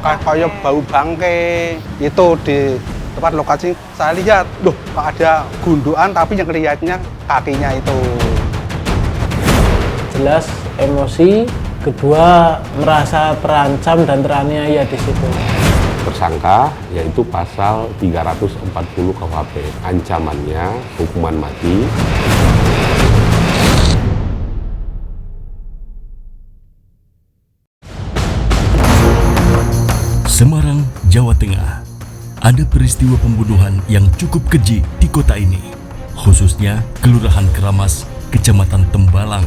kayak bau bangke itu di tempat lokasi. Saya lihat, loh kok ada gundukan tapi yang kelihatannya kakinya itu. Jelas emosi, kedua merasa terancam dan teraniaya di situ. Tersangka yaitu pasal 340 KUHP, ancamannya hukuman mati. Semarang, Jawa Tengah. Ada peristiwa pembunuhan yang cukup keji di kota ini, khususnya Kelurahan Keramas, Kecamatan Tembalang.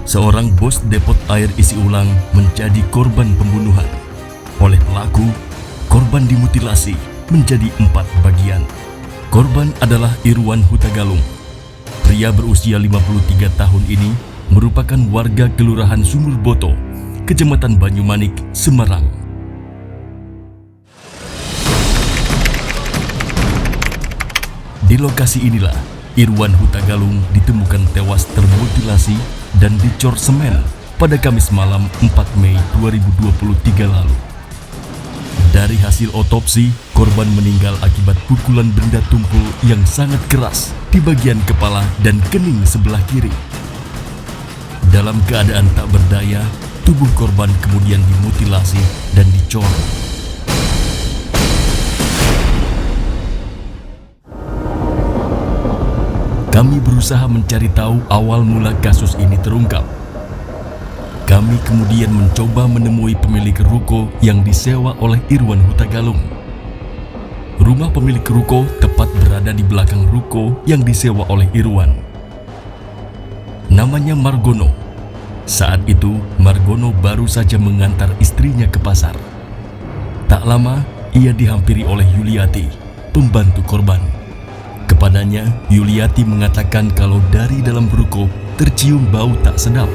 Seorang bos depot air isi ulang menjadi korban pembunuhan. Oleh pelaku, korban dimutilasi menjadi 4 bagian. Korban adalah Irwan Hutagalung. Pria berusia 53 tahun ini merupakan warga Kelurahan Sumurboto, Kecamatan Banyumanik, Semarang. Di lokasi inilah, Irwan Hutagalung ditemukan tewas termutilasi dan dicor semen pada Kamis malam 4 Mei 2023 lalu. Dari hasil otopsi, korban meninggal akibat pukulan benda tumpul yang sangat keras di bagian kepala dan kening sebelah kiri. Dalam keadaan tak berdaya, tubuh korban kemudian dimutilasi dan dicor. Kami berusaha mencari tahu awal mula kasus ini terungkap. Kami kemudian mencoba menemui pemilik ruko yang disewa oleh Irwan Hutagalung. Rumah pemilik ruko tepat berada di belakang ruko yang disewa oleh Irwan. Namanya Margono. Saat itu, Margono baru saja mengantar istrinya ke pasar. Tak lama, ia dihampiri oleh Yuliati, pembantu korban. Kepadanya, Yuliati mengatakan kalau dari dalam ruko tercium bau tak sedap.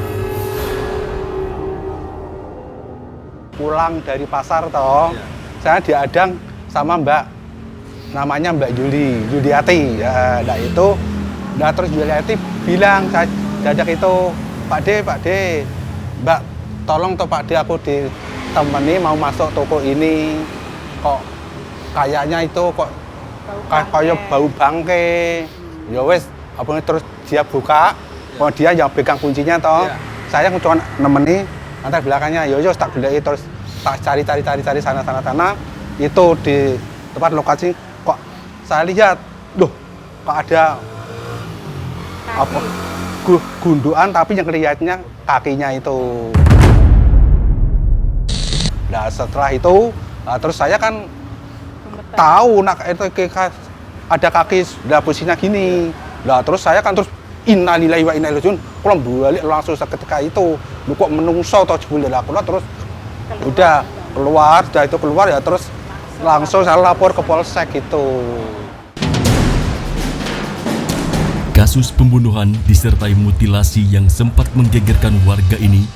Pulang dari pasar toh, saya diadang sama Mbak, namanya Mbak Yuliati. Ya, terus Yuliati bilang, saya dadak itu, Pak D, Mbak, tolong toh Pak D, aku ditemani mau masuk toko ini, kok kayaknya itu kok kayak bau bangke. Ya wes, terus dia buka, dia yang pegang kuncinya toh. Saya cuma nemeni antar belakangnya. Yo tak gelai terus tak cari sana. Itu di tempat lokasi kok saya lihat, loh kok ada gundukan tapi yang kelihatannya kakinya itu. Nah setelah itu, terus saya kan tahu itu ada kaki businya gini. Lah terus saya kan terus innalillahi wa inna ilaihi raji'un. Kalau balik langsung seketika itu, lu kok menungso toh jebul lah terus udah keluar ya terus langsung saya lapor ke polsek itu. Kasus pembunuhan disertai mutilasi yang sempat menggegerkan warga ini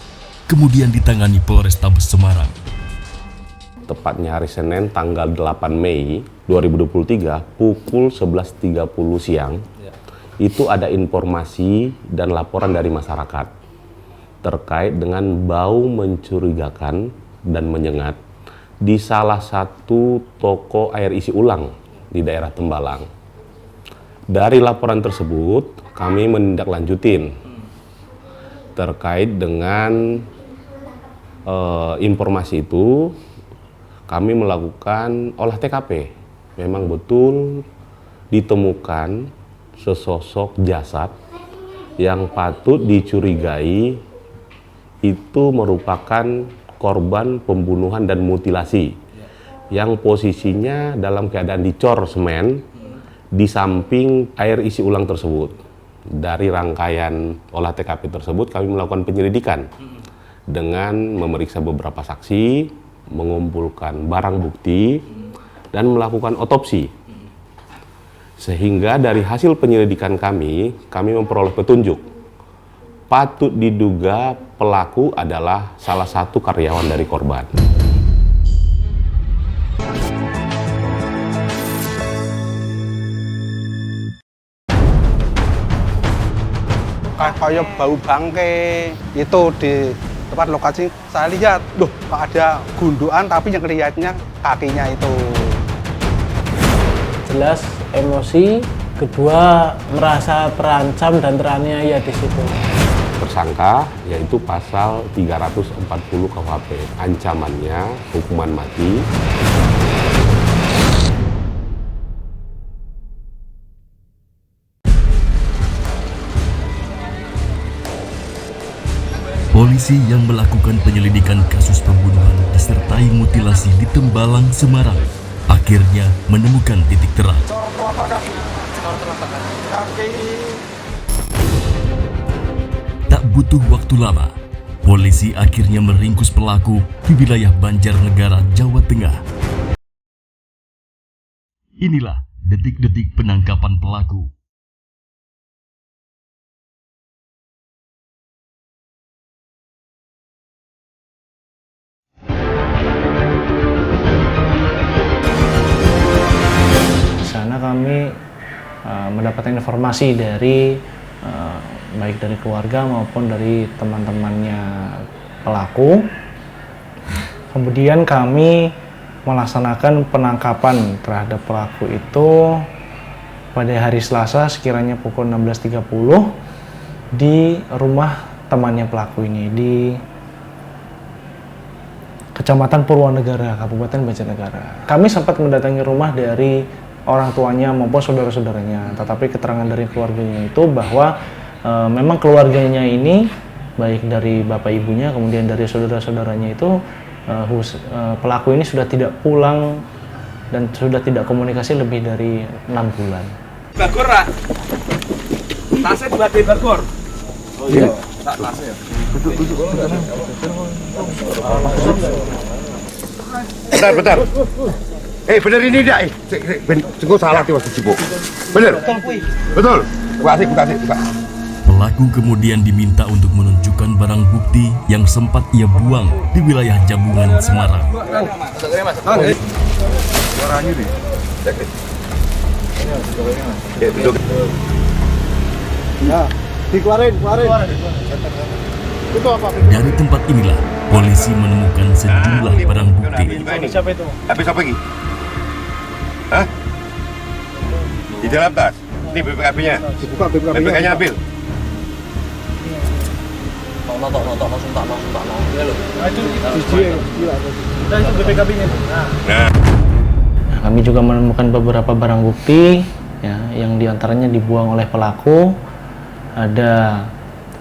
kemudian ditangani Polrestabes Semarang. Tepatnya hari Senin tanggal 8 Mei 2023 pukul 11.30 siang, itu ada informasi dan laporan dari masyarakat terkait dengan bau mencurigakan dan menyengat di salah satu toko air isi ulang di daerah Tembalang. Dari laporan tersebut, kami menindaklanjutin terkait dengan informasi itu. Kami melakukan olah TKP. Memang betul ditemukan sesosok jasad yang patut dicurigai itu merupakan korban pembunuhan dan mutilasi yang posisinya dalam keadaan dicor semen di samping air isi ulang tersebut. Dari rangkaian olah TKP tersebut kami melakukan penyelidikan dengan memeriksa beberapa saksi, mengumpulkan barang bukti, dan melakukan otopsi. Sehingga dari hasil penyelidikan kami memperoleh petunjuk. Patut diduga pelaku adalah salah satu karyawan dari korban. Kayak bau bangke itu di Tepat lokasi saya lihat, loh kok ada gundukan tapi yang kelihatannya kakinya itu. Jelas emosi, kedua merasa terancam dan teraniaya di situ. Tersangka yaitu pasal 340 KUHP, ancamannya hukuman mati. Polisi yang melakukan penyelidikan kasus pembunuhan disertai mutilasi di Tembalang, Semarang, akhirnya menemukan titik terang. Tak butuh waktu lama, polisi akhirnya meringkus pelaku di wilayah Banjarnegara, Jawa Tengah. Inilah detik-detik penangkapan pelaku. Di sana kami mendapatkan informasi dari baik dari keluarga maupun dari teman-temannya pelaku. Kemudian kami melaksanakan penangkapan terhadap pelaku itu pada hari Selasa sekiranya pukul 16.30 di rumah temannya pelaku ini di Kecamatan Purwonegara, Kabupaten Banjarnegara. Kami sempat mendatangi rumah dari orang tuanya maupun saudara-saudaranya, tetapi keterangan dari keluarganya itu bahwa memang keluarganya ini, baik dari bapak ibunya, kemudian dari saudara-saudaranya itu, pelaku ini sudah tidak pulang dan sudah tidak komunikasi lebih dari 6 bulan. Bagor lah. Tasnya dibagi bagor. Oh iya. Tak tasnya. Duduk. Bentar. Bener ini enggak? Sengko salah tuh waktu Cibo. Bener? Betul. Buka. Pelaku kemudian diminta untuk menunjukkan barang bukti yang sempat ia buang di wilayah Jambungan, Semarang. Suaranya nih. Ya, duduk. Nah, dikeluarin. Itu apa? Dari tempat inilah polisi menemukan sejumlah barang bukti. Siapa itu? Habis apa lagi? Hah? Di dalam tas. Ini BPKB-nya. Dibuka BPK-nya ambil. Langsung tak. Ya loh. Itu BPKB-nya. Nah. Kami juga menemukan beberapa barang bukti ya, yang diantaranya dibuang oleh pelaku. Ada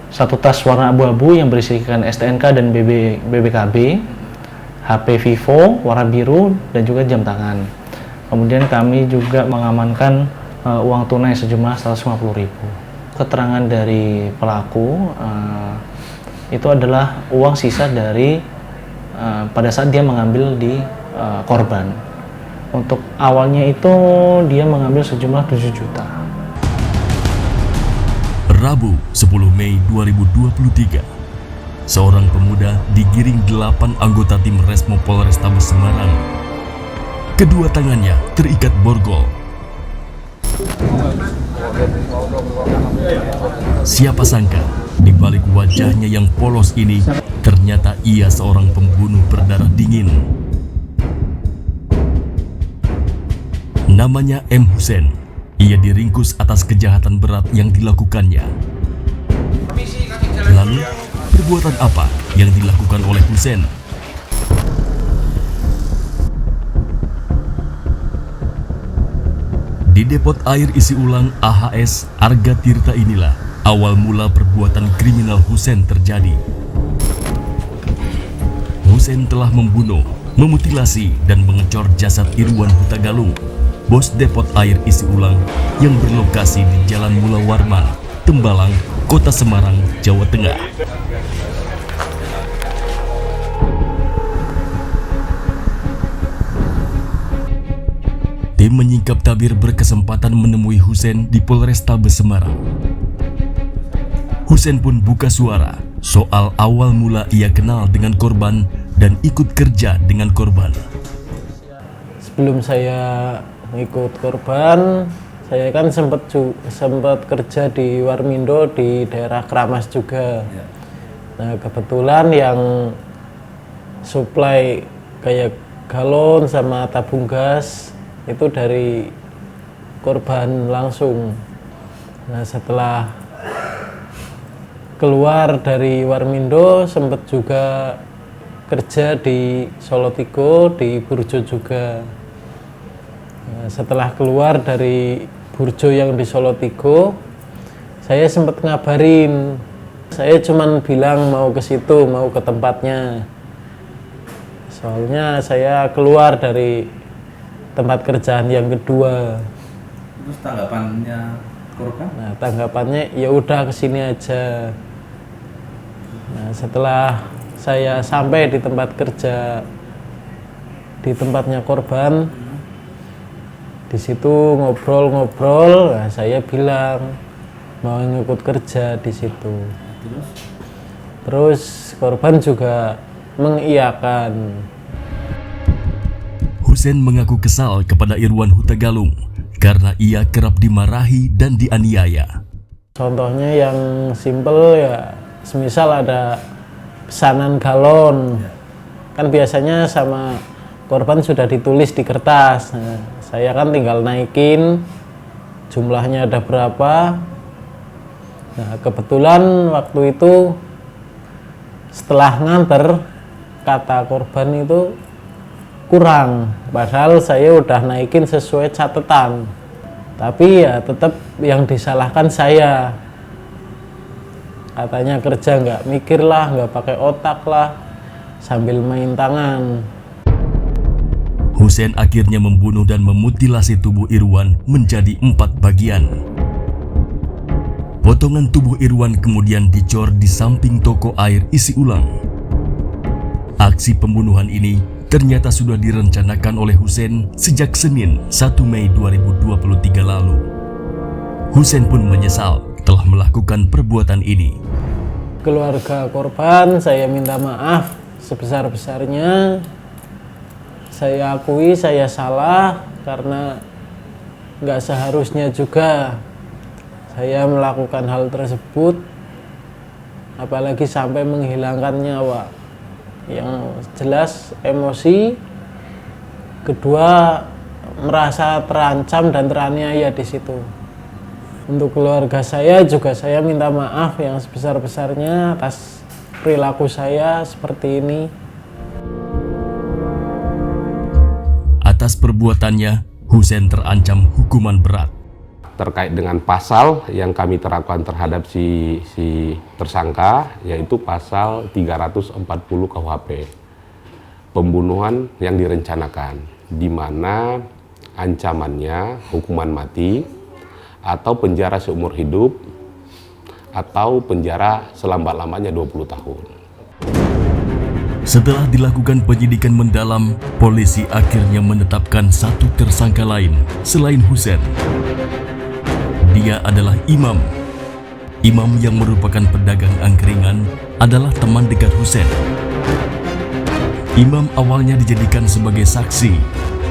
satu tas warna abu-abu yang berisikan STNK dan BPKB, HP Vivo warna biru, dan juga jam tangan. Kemudian kami juga mengamankan uang tunai sejumlah 150.000. Keterangan dari pelaku itu adalah uang sisa dari pada saat dia mengambil di korban. Untuk awalnya itu dia mengambil sejumlah 7 juta. Rabu 10 Mei 2023, seorang pemuda digiring 8 anggota tim Resmo Polrestabes Semarang. Kedua tangannya terikat borgol. Siapa sangka di balik wajahnya yang polos ini ternyata ia seorang pembunuh berdarah dingin. Namanya M. Husen. Ia diringkus atas kejahatan berat yang dilakukannya. Lalu, perbuatan apa yang dilakukan oleh Husen? Di depot air isi ulang AHS Arga Tirta inilah awal mula perbuatan kriminal Husen terjadi. Husen telah membunuh, memutilasi, dan mengecor jasad Irwan Hutagalung, bos depot air isi ulang yang berlokasi di Jalan Mula Warman, Tembalang, Kota Semarang, Jawa Tengah. Tim menyingkap tabir berkesempatan menemui Husen di Polrestabes Semarang. Husen pun buka suara soal awal mula ia kenal dengan korban dan ikut kerja dengan korban. Sebelum saya ikut korban, saya kan sempat kerja di Warmindo di daerah Kramas juga. Nah, kebetulan yang suplai kayak galon sama tabung gas itu dari korban langsung. Nah, setelah keluar dari Warmindo sempat juga kerja di Solotigo, di Burjo juga. Nah, setelah keluar dari Burjo yang di Solotigo, saya sempat ngabarin. Saya cuman bilang mau ke situ, mau ke tempatnya. Soalnya saya keluar dari tempat kerjaan yang kedua. Terus tanggapannya korban? Nah, tanggapannya ya udah kesini aja. Nah, setelah saya sampai di tempat kerja, di tempatnya korban, di situ ngobrol-ngobrol, nah, saya bilang mau ngikut kerja di situ. Terus korban juga mengiyakan. Husein mengaku kesal kepada Irwan Huta Galung karena ia kerap dimarahi dan dianiaya. Contohnya yang simpel ya, semisal ada pesanan galon, kan biasanya sama korban sudah ditulis di kertas. Nah, saya kan tinggal naikin jumlahnya ada berapa. Nah, kebetulan waktu itu setelah nganter kata korban itu kurang, padahal saya udah naikin sesuai catatan, tapi ya tetap yang disalahkan saya. Katanya kerja nggak mikir lah, nggak pakai otak lah, sambil main tangan. Husein akhirnya membunuh dan memutilasi tubuh Irwan menjadi 4 bagian. Potongan tubuh Irwan kemudian dicor di samping toko air isi ulang. Aksi pembunuhan ini ternyata sudah direncanakan oleh Husein sejak Senin 1 Mei 2023 lalu. Husein pun menyesal telah melakukan perbuatan ini. Keluarga korban saya minta maaf sebesar-besarnya. Saya akui saya salah karena nggak seharusnya juga saya melakukan hal tersebut, apalagi sampai menghilangkan nyawa. Yang jelas emosi, kedua merasa terancam dan teraniaya di situ. Untuk keluarga saya juga saya minta maaf yang sebesar-besarnya atas perilaku saya seperti ini. Atas perbuatannya, Husein terancam hukuman berat. Terkait dengan pasal yang kami terapkan terhadap si tersangka, yaitu pasal 340 KUHP, pembunuhan yang direncanakan, di mana ancamannya hukuman mati atau penjara seumur hidup atau penjara selambat-lambatnya 20 tahun. Setelah dilakukan penyidikan mendalam, polisi akhirnya menetapkan satu tersangka lain selain Husein. Dia adalah Imam. Imam yang merupakan pedagang angkringan adalah teman dekat Husein. Imam awalnya dijadikan sebagai saksi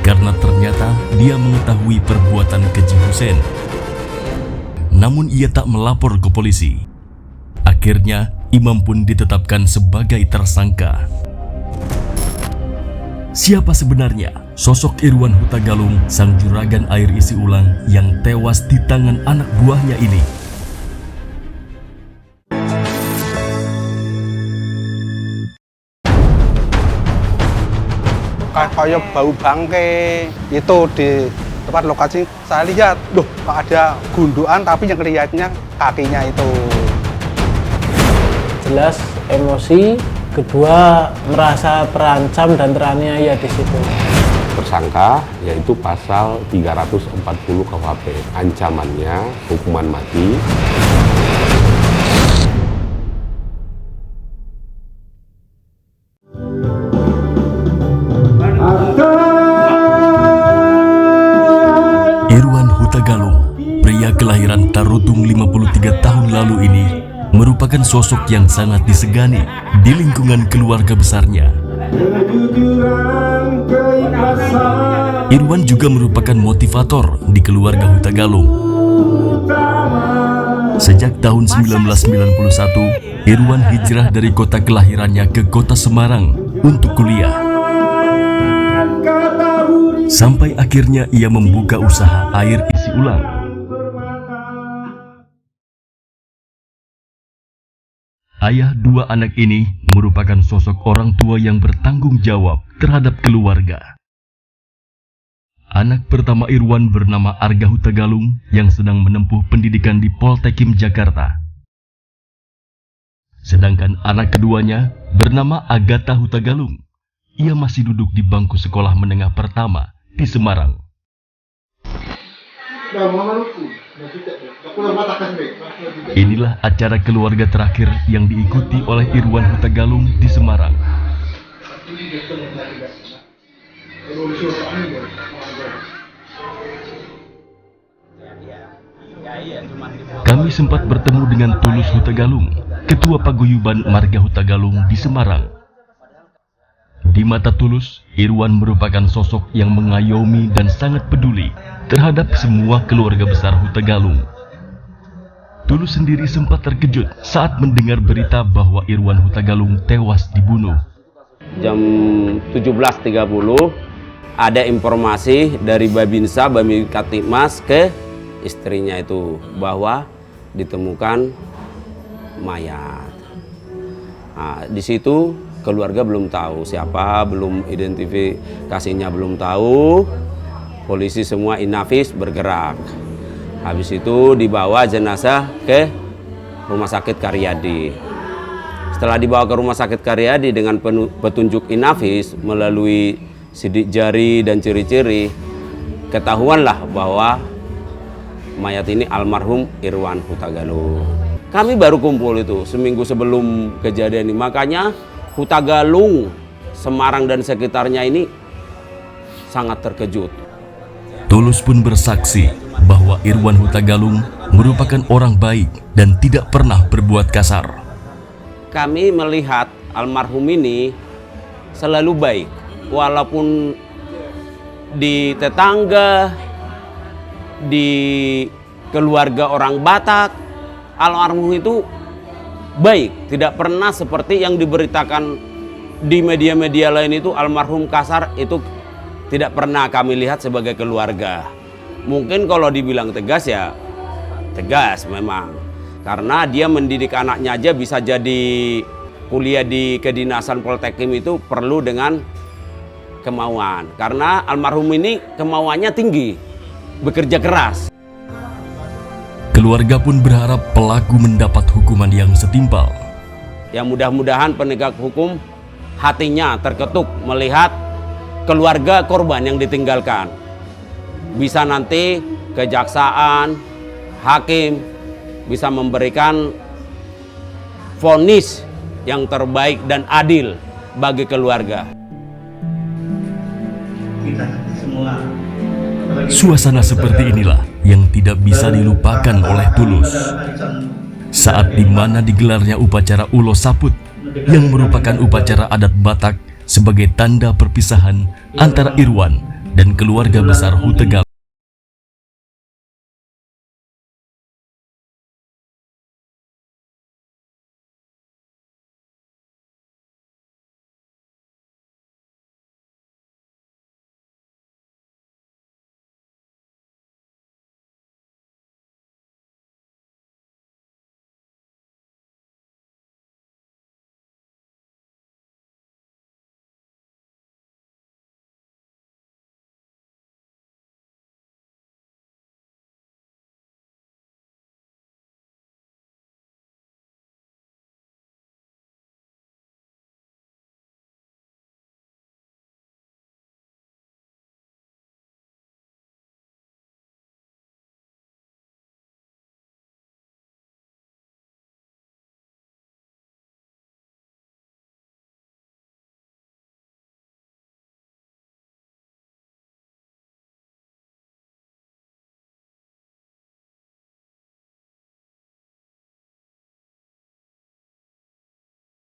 karena ternyata dia mengetahui perbuatan keji Husein. Namun ia tak melapor ke polisi. Akhirnya Imam pun ditetapkan sebagai tersangka. Siapa sebenarnya sosok Irwan Huta Galung, sang juragan air isi ulang yang tewas di tangan anak buahnya ini? Kayak bau bangke itu di tempat lokasi saya lihat, loh kok ada gundukan tapi yang kelihatannya kakinya itu. Jelas emosi, kedua merasa terancam dan teraniaya di situ. Tersangka yaitu pasal 340 KUHP, ancamannya hukuman mati. Irwan Huta Galung, pria kelahiran Tarutung 53 tahun lalu ini, merupakan sosok yang sangat disegani di lingkungan keluarga besarnya. Irwan juga merupakan motivator di keluarga Huta Galung. Sejak tahun 1991, Irwan hijrah dari kota kelahirannya ke kota Semarang untuk kuliah. Sampai akhirnya ia membuka usaha air isi ulang. Ayah dua anak ini merupakan sosok orang tua yang bertanggung jawab terhadap keluarga. Anak pertama Irwan bernama Arga Hutagalung yang sedang menempuh pendidikan di Poltekim Jakarta. Sedangkan anak keduanya bernama Agatha Hutagalung. Ia masih duduk di bangku sekolah menengah pertama di Semarang. Inilah acara keluarga terakhir yang diikuti oleh Irwan Hutagalung di Semarang. Kami sempat bertemu dengan Tulus Hutagalung, Ketua Paguyuban Marga Hutagalung di Semarang. Di mata Tulus, Irwan merupakan sosok yang mengayomi dan sangat peduli terhadap semua keluarga besar Hutagalung. Tulus sendiri sempat terkejut saat mendengar berita bahwa Irwan Hutagalung tewas dibunuh. Jam 17.30 ada informasi dari Babinsa, Babin Katimas ke istrinya itu bahwa ditemukan mayat. Nah, di situ keluarga belum tahu siapa, belum identifikasinya belum tahu. Polisi semua inafis bergerak. Habis itu dibawa jenazah ke Rumah Sakit Karyadi. Setelah dibawa ke Rumah Sakit Karyadi dengan petunjuk inafis melalui sidik jari dan ciri-ciri, ketahuanlah bahwa mayat ini almarhum Irwan Hutagalung. Kami baru kumpul itu seminggu sebelum kejadian ini. Makanya Hutagalung, Semarang dan sekitarnya ini sangat terkejut. Tulus pun bersaksi bahwa Irwan Hutagalung merupakan orang baik dan tidak pernah berbuat kasar. Kami melihat almarhum ini selalu baik, walaupun di tetangga, di keluarga orang Batak, almarhum itu baik, tidak pernah seperti yang diberitakan di media-media lain itu almarhum kasar. Itu tidak pernah kami lihat sebagai keluarga. Mungkin kalau dibilang tegas ya tegas memang, karena dia mendidik anaknya aja bisa jadi kuliah di kedinasan Poltekim itu perlu dengan kemauan, karena almarhum ini kemauannya tinggi, bekerja keras. Keluarga pun berharap pelaku mendapat hukuman yang setimpal. Ya mudah-mudahan penegak hukum hatinya terketuk melihat keluarga korban yang ditinggalkan. Bisa nanti kejaksaan, hakim bisa memberikan vonis yang terbaik dan adil bagi keluarga. Suasana seperti inilah yang tidak bisa dilupakan oleh Tulus. Saat di mana digelarnya upacara Ulo Saput yang merupakan upacara adat Batak sebagai tanda perpisahan antara Irwan dan keluarga besar Hutagalung.